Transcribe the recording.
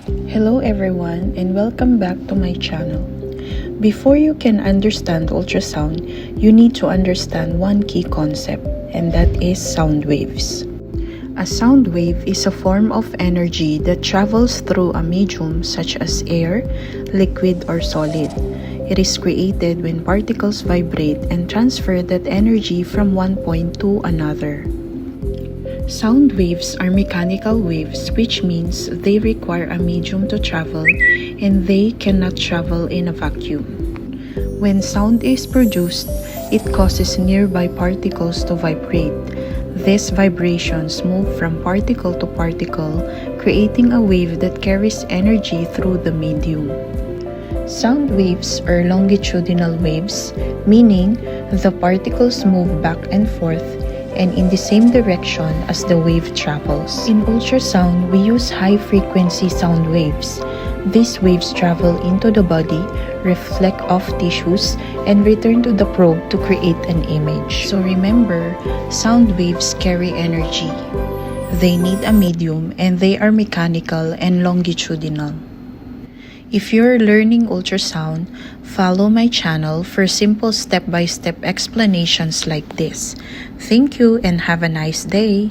Hello everyone and welcome back to my channel. Before you can understand ultrasound, you need to understand one key concept, and that is sound waves. A sound wave is a form of energy that travels through a medium such as air, liquid, or solid. It is created when particles vibrate and transfer that energy from one point to another. Sound waves are mechanical waves, which means they require a medium to travel and they cannot travel in a vacuum. When sound is produced, it causes nearby particles to vibrate. These vibrations move from particle to particle, creating a wave that carries energy through the medium. Sound waves are longitudinal waves, meaning the particles move back and forth and in the same direction as the wave travels. In ultrasound, we use high-frequency sound waves. These waves travel into the body, reflect off tissues, and return to the probe to create an image. So remember, sound waves carry energy. They need a medium and they are mechanical and longitudinal. If you're learning ultrasound, follow my channel for simple step-by-step explanations like this. Thank you and have a nice day.